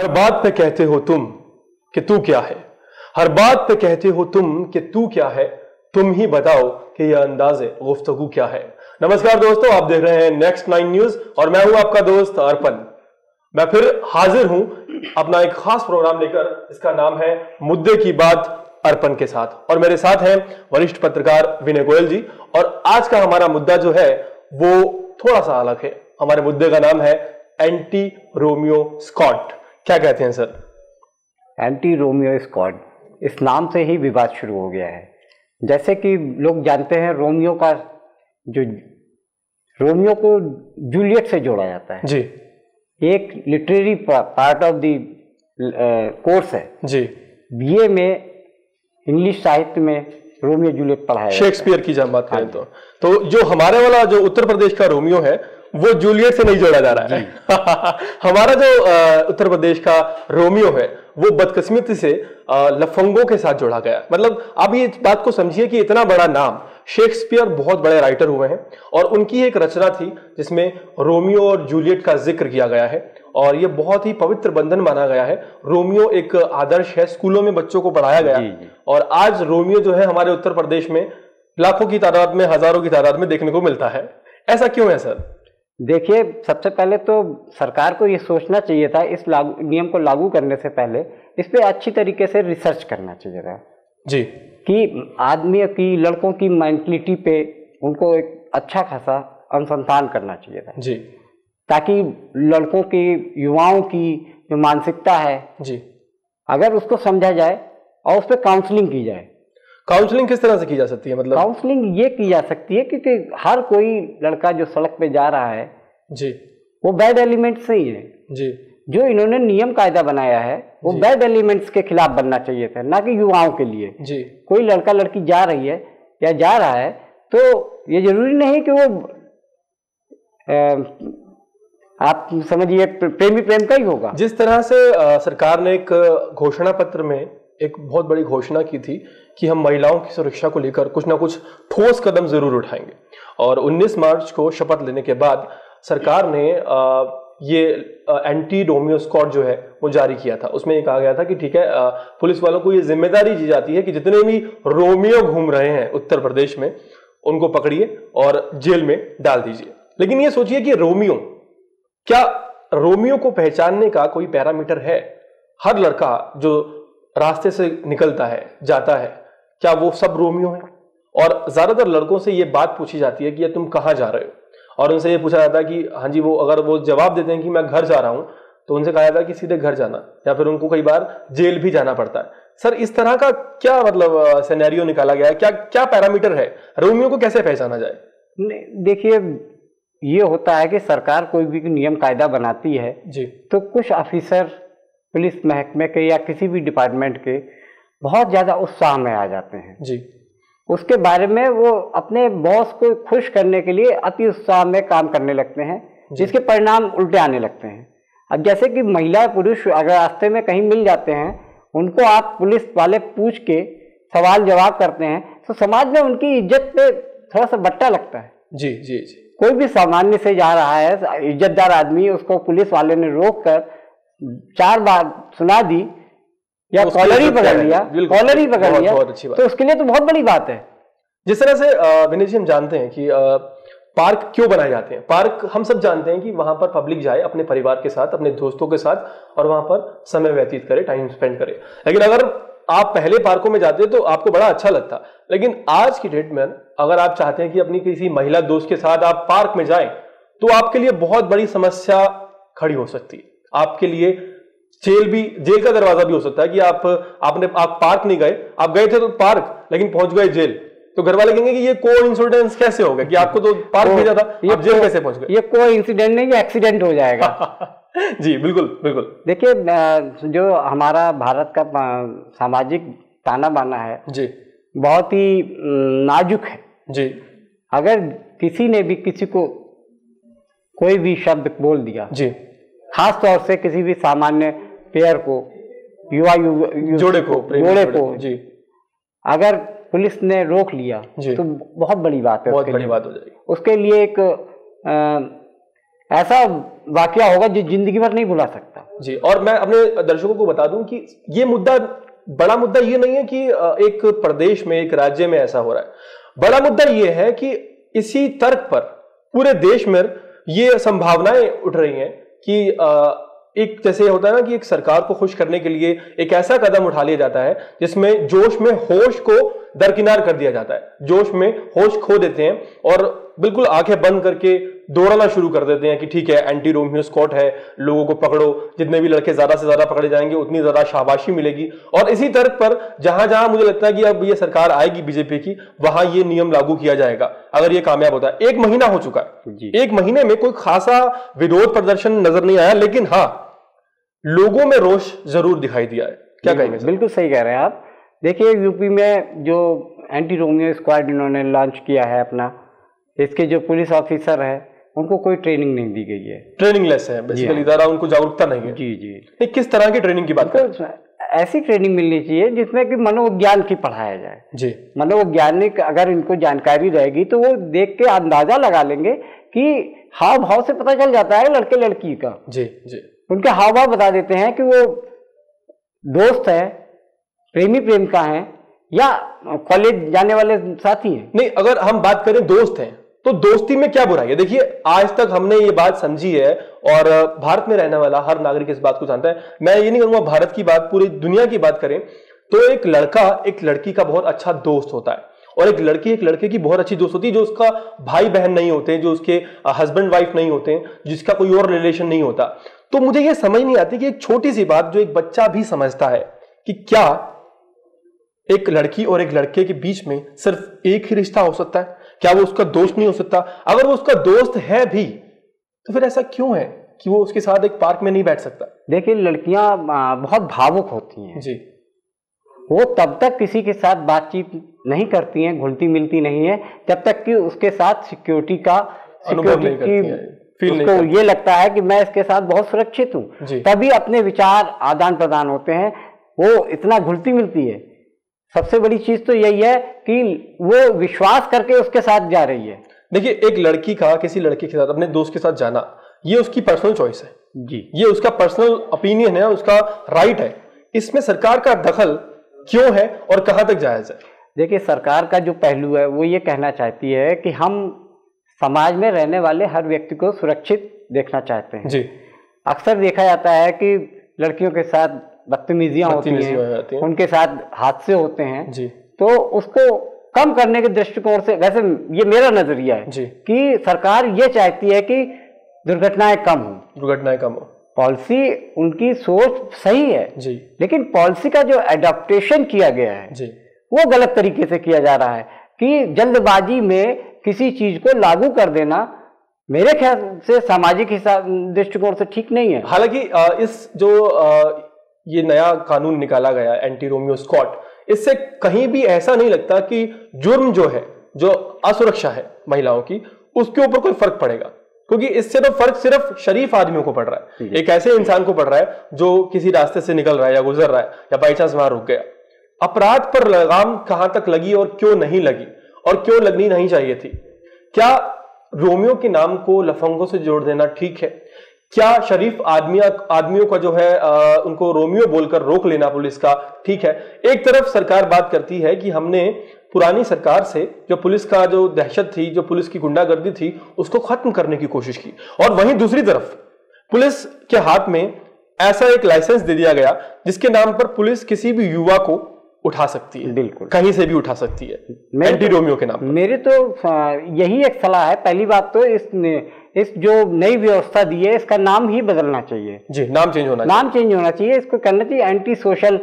हर बात पे कहते हो तुम कि तू क्या है। हर बात पे कहते हो तुम कि तू क्या है। तुम ही बताओ कि यह अंदाज़े गुफ्तगू क्या है। नमस्कार दोस्तों, आप देख रहे हैं नेक्स्ट 9 न्यूज और मैं हूं आपका दोस्त अर्पण। मैं फिर हाजिर हूं अपना एक खास प्रोग्राम लेकर। इसका नाम है मुद्दे की बात अर्पण के साथ, और मेरे साथ हैं वरिष्ठ पत्रकार विनय गोयल जी। और आज का हमारा मुद्दा जो है वो थोड़ा सा अलग है। हमारे मुद्दे का नाम है एंटी रोमियो स्कॉट। क्या कहते हैं सर? एंटी रोमियो स्क्वाड, इस नाम से ही विवाद शुरू हो गया है। जैसे कि लोग जानते हैं, रोमियो को जूलियट से जोड़ा जाता है जी। एक literary part of the course है जी। बीए में इंग्लिश साहित्य में रोमियो जूलियट पढ़ाया जाता है। शेक्सपियर की जब बात करें तो जो हमारे वाला जो उत्तर प्रदेश का रोमियो है वो जूलियट से नहीं जोड़ा जा रहा है। हमारा जो उत्तर प्रदेश का रोमियो है वो बदकिस्मती से लफंगों के साथ जोड़ा गया। मतलब आप ये बात को समझिए कि इतना बड़ा नाम, शेक्सपियर बहुत बड़े राइटर हुए हैं और उनकी एक रचना थी जिसमें रोमियो और जूलियट का जिक्र किया गया है और ये बहुत ही पवित्र बंधन माना गया है। रोमियो एक आदर्श है, स्कूलों में बच्चों को पढ़ाया गया और आज रोमियो जो है हमारे उत्तर प्रदेश में लाखों की तादाद में, हजारों की तादाद में देखने को मिलता है। ऐसा क्यों है सर? देखिए, सबसे पहले तो सरकार को ये सोचना चाहिए था, इस नियम को लागू करने से पहले इस पे अच्छी तरीके से रिसर्च करना चाहिए था जी, कि आदमी की, लड़कों की मेंटलिटी पे उनको एक अच्छा खासा अनुसंधान करना चाहिए था जी, ताकि लड़कों की, युवाओं की जो मानसिकता है जी, अगर उसको समझा जाए और उस पर काउंसलिंग की जाए। काउंसलिंग किस तरह से की जा सकती है? मतलब काउंसलिंग ये की जा सकती है क्योंकि हर कोई लड़का जो सड़क पे जा रहा है जी, वो बैड एलिमेंट्स से ही है जी। जो इन्होंने नियम कायदा बनाया है वो बैड एलिमेंट्स के खिलाफ बनना चाहिए था, ना कि युवाओं के लिए जी। कोई लड़का लड़की जा रही है या जा रहा है तो ये जरूरी नहीं कि वो आप समझिए प्रेमी प्रेम का ही होगा। जिस तरह से सरकार ने एक घोषणा पत्र में एक बहुत बड़ी घोषणा की थी कि हम महिलाओं की सुरक्षा को लेकर कुछ ना कुछ ठोस कदम जरूर उठाएंगे, और 19 मार्च को शपथ लेने के बाद सरकार ने ये एंटी रोमियो स्क्वाड जो है वो जारी किया था। उसमें ये कहा गया था कि ठीक है, पुलिस वालों को ये जिम्मेदारी दी जाती है कि जितने भी रोमियो घूम रहे हैं उत्तर प्रदेश में उनको पकड़िए और जेल में डाल दीजिए। लेकिन ये सोचिए कि क्या रोमियो को पहचानने का कोई पैरामीटर है? हर लड़का जो रास्ते से निकलता है, जाता है, क्या वो सब रोमियो है? और ज्यादातर लड़कों से ये बात पूछी जाती है कि तुम कहाँ जा रहे हो, और उनसे ये पूछा जाता है कि हाँ जी, वो अगर वो जवाब देते हैं कि मैं घर जा रहा हूं तो उनसे कहा जाता है कि सीधे घर जाना, या फिर उनको कई बार जेल भी जाना पड़ता है। सर, इस तरह का क्या मतलब सिनेरियो निकाला गया है? क्या पैरामीटर है? रोमियो को कैसे पहचाना जाए? देखिए, ये होता है कि सरकार कोई भी नियम कायदा बनाती है जी, तो कुछ ऑफिसर पुलिस महकमे के या किसी भी डिपार्टमेंट के बहुत ज्यादा उत्साह में आ जाते हैं जी। उसके बारे में वो अपने बॉस को खुश करने के लिए अति उत्साह में काम करने लगते हैं, जिसके परिणाम उल्टे आने लगते हैं। अब जैसे कि महिला पुरुष अगर रास्ते में कहीं मिल जाते हैं, उनको आप पुलिस वाले पूछ के सवाल जवाब करते हैं तो समाज में उनकी इज्जत पे थोड़ा सा बट्टा लगता है जी जी जी। कोई भी सामान्य से जा रहा है, इज्जतदार आदमी, उसको पुलिस वाले ने रोक कर 4 बार सुना दी या कॉलर ही पकड़ लिया, तो उसके लिए तो बहुत बड़ी बात है। जिस तरह से विनय जी, हम जानते हैं कि पार्क क्यों बनाए जाते हैं। पार्क हम सब जानते हैं कि वहां पर पब्लिक जाए अपने परिवार के साथ, अपने दोस्तों के साथ, और वहां पर समय व्यतीत करे, टाइम स्पेंड करे। लेकिन अगर आप पहले पार्कों में जाते तो आपको बड़ा अच्छा लगता, लेकिन आज की डेट में अगर आप चाहते हैं कि अपनी किसी महिला दोस्त के साथ आप पार्क में जाएं तो आपके लिए बहुत बड़ी समस्या खड़ी हो सकती है। आपके लिए जेल का दरवाजा भी हो सकता है कि आप पार्क नहीं गए, आप गए थे तो पार्क, लेकिन पहुंच गए जेल, तो घर वाले कहेंगे कि ये कोइंसिडेंस कैसे हो गया कि आपको तो पार्क भेजा था, आप जेल कैसे पहुंच गए? ये कोइंसिडेंट नहीं, ये एक्सीडेंट हो जाएगा। जी बिल्कुल बिल्कुल। देखिए, जो हमारा भारत का सामाजिक ताना बाना है जी, बहुत ही नाजुक है जी। अगर किसी ने भी किसी को कोई भी शब्द बोल दिया जी, खास तौर से किसी भी सामान्य पेयर को, जोड़े को जी, अगर पुलिस ने रोक लिया तो बहुत बड़ी बात है, बहुत बड़ी बात हो जाएगी। उसके लिए एक ऐसा वाकया होगा जो जिंदगी भर नहीं भुला सकता जी, और मैं अपने दर्शकों को बता दूं कि ये मुद्दा, बड़ा मुद्दा ये नहीं है कि एक प्रदेश में, एक राज्य में ऐसा हो रहा है। बड़ा मुद्दा ये है कि इसी तर्क पर पूरे देश में ये संभावनाएं उठ रही हैं कि एक जैसे होता है ना कि एक सरकार को खुश करने के लिए एक ऐसा कदम उठा लिया जाता है जिसमें जोश में होश को दरकिनार कर दिया जाता है, जोश में होश खो देते हैं और बिल्कुल आंखें बंद करके दौड़ना शुरू कर देते हैं कि ठीक है, एंटी रोमियो स्क्वाड है, लोगों को पकड़ो, जितने भी लड़के ज्यादा से ज्यादा पकड़े जाएंगे उतनी ज्यादा शाबाशी मिलेगी। और इसी तर्क पर जहां जहां मुझे लगता है कि अब ये सरकार आएगी बीजेपी की, वहां ये नियम लागू किया जाएगा अगर ये कामयाब होता है। 1 महीना हो चुका है, 1 महीने में कोई खासा विरोध प्रदर्शन नजर नहीं आया, लेकिन हाँ, लोगों में रोष जरूर दिखाई दिया है। क्या कहेंगे? बिल्कुल सही कह रहे हैं आप। देखिए, यूपी में जो एंटी रोमियो स्क्वाड इन्होंने लॉन्च किया है अपना, इसके जो पुलिस ऑफिसर है उनको कोई ट्रेनिंग नहीं दी गई है, ट्रेनिंग लेस है बेसिकली, ज्यादा उनको जागरूकता नहीं है। जी जी। किस तरह की ट्रेनिंग की बात करें? ऐसी ट्रेनिंग मिलनी चाहिए जिसमें कि मनोविज्ञान की पढ़ाया जाए जी। मनोवैज्ञानिक अगर इनको जानकारी रहेगी तो वो देख के अंदाजा लगा लेंगे कि हाव भाव से पता चल जाता है लड़के लड़की का। जी जी। उनके हाव भाव बता देते हैं कि वो दोस्त है, प्रेमी प्रेमिका है या कॉलेज जाने वाले साथी हैं। नहीं, अगर हम बात करें दोस्त हैं तो दोस्ती में क्या बुराई है? देखिए, आज तक हमने ये बात समझी है और भारत में रहने वाला हर नागरिक इस बात को जानता है। मैं ये नहीं कहूंगा भारत की बात, पूरी दुनिया की बात करें तो एक लड़का एक लड़की का बहुत अच्छा दोस्त होता है और एक लड़की एक लड़के की बहुत अच्छी दोस्त होती है, जो उसका भाई बहन नहीं होते, जो उसके हस्बैंड वाइफ नहीं होते, जिसका कोई और रिलेशन नहीं होता। तो मुझे ये समझ नहीं आती कि एक छोटी सी बात जो एक बच्चा भी समझता है कि क्या एक लड़की और एक लड़के के बीच में सिर्फ एक ही रिश्ता हो सकता है? क्या वो उसका दोस्त नहीं हो सकता? अगर वो उसका दोस्त है भी तो फिर ऐसा क्यों है कि वो उसके साथ एक पार्क में नहीं बैठ सकता? देखिए, लड़कियां बहुत भावुक होती हैं जी। वो तब तक किसी के साथ बातचीत नहीं करती हैं, घुलती मिलती नहीं है, जब तक कि उसके साथ सिक्योरिटी उसको ये लगता है कि मैं इसके साथ बहुत सुरक्षित हूँ, तभी अपने विचार आदान प्रदान होते हैं। वो इतना घुलती मिलती है। सबसे बड़ी चीज तो यही है कि वो विश्वास करके उसके साथ जा रही है। देखिए, एक लड़की का किसी लड़के के साथ, अपने दोस्त के साथ जाना, ये उसकी पर्सनल चॉइस है जी, ये उसका पर्सनल ओपिनियन है, उसका राइट है। इसमें सरकार का दखल क्यों है और कहां तक जायज है? देखिए, सरकार का जो पहलू है वो ये कहना चाहती है कि हम समाज में रहने वाले हर व्यक्ति को सुरक्षित देखना चाहते हैं जी। अक्सर देखा जाता है कि लड़कियों के साथ बदतमीजियां होती हैं, उनके साथ हादसे होते हैं जी। तो उसको कम करने के दृष्टिकोण से, वैसे ये मेरा नजरिया है जी, कि सरकार ये चाहती है कि दुर्घटनाएं कम हो। पॉलिसी उनकी सोच सही है जी, लेकिन पॉलिसी का जो एडॉप्टेशन किया गया है जी, वो गलत तरीके से किया जा रहा है कि जल्दबाजी में किसी चीज को लागू कर देना मेरे ख्याल से सामाजिक दृष्टिकोण से ठीक नहीं है। हालांकि इस जो ये नया कानून निकाला गया एंटी रोमियो स्क्वाड, इससे कहीं भी ऐसा नहीं लगता कि जुर्म जो है, जो असुरक्षा है महिलाओं की, उसके ऊपर कोई फर्क पड़ेगा, क्योंकि इससे तो फर्क सिर्फ शरीफ आदमियों को पड़ रहा है, एक ऐसे इंसान को पड़ रहा है जो किसी रास्ते से निकल रहा है या गुजर रहा है या बाई चांस वहां रुक गया। अपराध पर लगाम कहां तक लगी और क्यों नहीं लगी और क्यों लगनी नहीं चाहिए थी? क्या रोमियो के नाम को लफंगों से जोड़ देना ठीक है? क्या शरीफ आदमियों का जो है उनको रोमियो बोलकर रोक लेना पुलिस का ठीक है? एक तरफ सरकार बात करती है कि हमने पुरानी सरकार से जो पुलिस का जो दहशत थी, जो पुलिस की गुंडागर्दी थी, उसको खत्म करने की कोशिश की, और वहीं दूसरी तरफ पुलिस के हाथ में ऐसा एक लाइसेंस दे दिया गया जिसके नाम पर पुलिस किसी भी युवा को उठा सकती है, बिल्कुल कहीं से भी उठा सकती है, एंटी रोमियो के नाम पर। मेरी तो यही एक सलाह है। पहली बात तो इस जो नई व्यवस्था दी है इसका नाम ही बदलना चाहिए जी, नाम चेंज होना चाहिए। इसको कहना चाहिए एंटी सोशल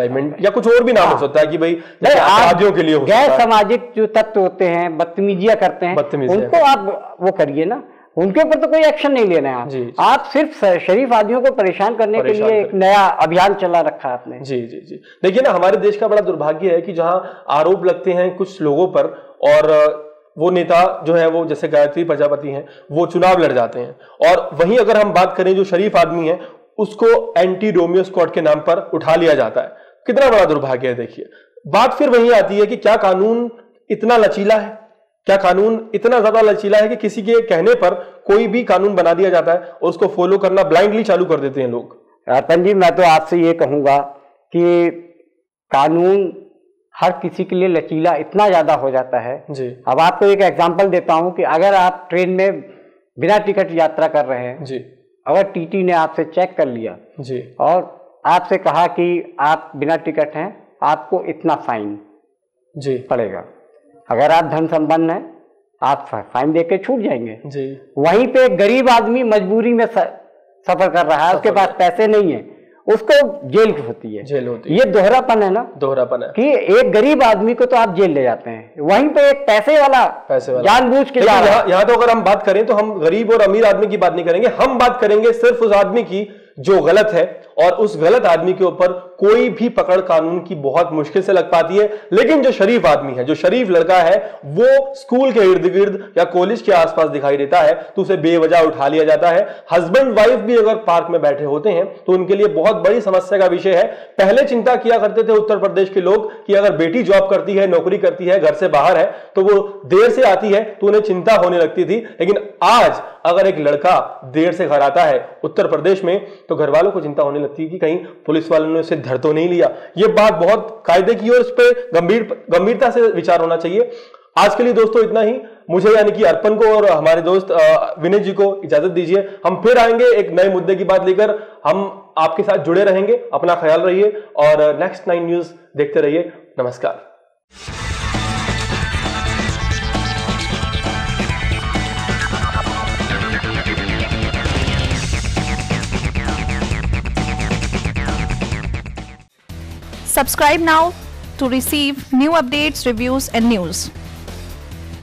एलिमेंट या कुछ और भी नाम हो सकता है कि भाई अपराधियों के लिए गैर सामाजिक जो तत्व होते हैं, बदतमीजियां करते हैं, उनको आप वो करिए ना, उनके ऊपर तो कोई एक्शन नहीं लेना है। आप सिर्फ शरीफ आदमियों को परेशान करने के लिए एक नया अभियान चला रखा है आपने। जी जी जी। देखिए ना, हमारे देश का बड़ा दुर्भाग्य है कि जहां आरोप लगते हैं कुछ लोगों पर और वो नेता जो है वो जैसे गायत्री प्रजापति हैं, वो चुनाव लड़ जाते हैं, और वहीं अगर हम बात करें जो शरीफ आदमी है उसको एंटी रोमियो स्क्वाड के नाम पर उठा लिया जाता है। कितना बड़ा दुर्भाग्य है। देखिए, बात फिर वही आती है कि क्या कानून इतना लचीला है? क्या कानून इतना ज्यादा लचीला है कि किसी के कहने पर कोई भी कानून बना दिया जाता है और उसको फॉलो करना ब्लाइंडली चालू कर देते हैं लोग? रतन जी, मैं तो आपसे ये कहूंगा कि कानून हर किसी के लिए लचीला इतना ज्यादा हो जाता है जी। अब आपको एक एग्जांपल देता हूं कि अगर आप ट्रेन में बिना टिकट यात्रा कर रहे हैं जी, अगर टीटी ने आपसे चेक कर लिया जी और आपसे कहा कि आप बिना टिकट हैं, आपको इतना फाइन जी पड़ेगा, अगर आप धन संपन्न हैं आप फाइन देके छूट जाएंगे जी। वहीं पे एक गरीब आदमी मजबूरी में सफर कर रहा है, उसके पास पैसे नहीं है, उसको जेल होती है। ये दोहरापन है ना, दोहरापन है कि एक गरीब आदमी को तो आप जेल ले जाते हैं, वहीं पे एक पैसे वाला जानबूझ के जा रहा है। यहाँ तो अगर हम बात करें तो हम गरीब और अमीर आदमी की बात नहीं करेंगे, हम बात करेंगे सिर्फ उस आदमी की जो गलत है, और उस गलत आदमी के ऊपर कोई भी पकड़ कानून की बहुत मुश्किल से लग पाती है। लेकिन जो शरीफ आदमी है, जो शरीफ लड़का है, वो स्कूल के इर्द गिर्द या कॉलेज के आसपास दिखाई देता है तो उसे बेवजह उठा लिया जाता है। हस्बैंड वाइफ भी अगर पार्क में बैठे होते हैं तो उनके लिए बहुत बड़ी समस्या का विषय है। पहले चिंता किया करते थे उत्तर प्रदेश के लोग कि अगर बेटी जॉब करती है, नौकरी करती है, घर से बाहर है, तो वो देर से आती है तो उन्हें चिंता होने लगती थी। लेकिन आज अगर एक लड़का देर से घर आता है उत्तर प्रदेश में तो घर वालों को चिंता होने लगती है कि कहीं पुलिस वालों ने उसे धर तो नहीं लिया। ये बात बहुत कायदे की और इस पर गंभीरता से विचार होना चाहिए। आज के लिए दोस्तों इतना ही। मुझे यानी कि अर्पण को और हमारे दोस्त विनय जी को इजाजत दीजिए। हम फिर आएंगे एक नए मुद्दे की बात लेकर। हम आपके साथ जुड़े रहेंगे। अपना ख्याल रहिए और नेक्स्ट 9 न्यूज देखते रहिए। नमस्कार। Subscribe now to receive new updates, reviews and news.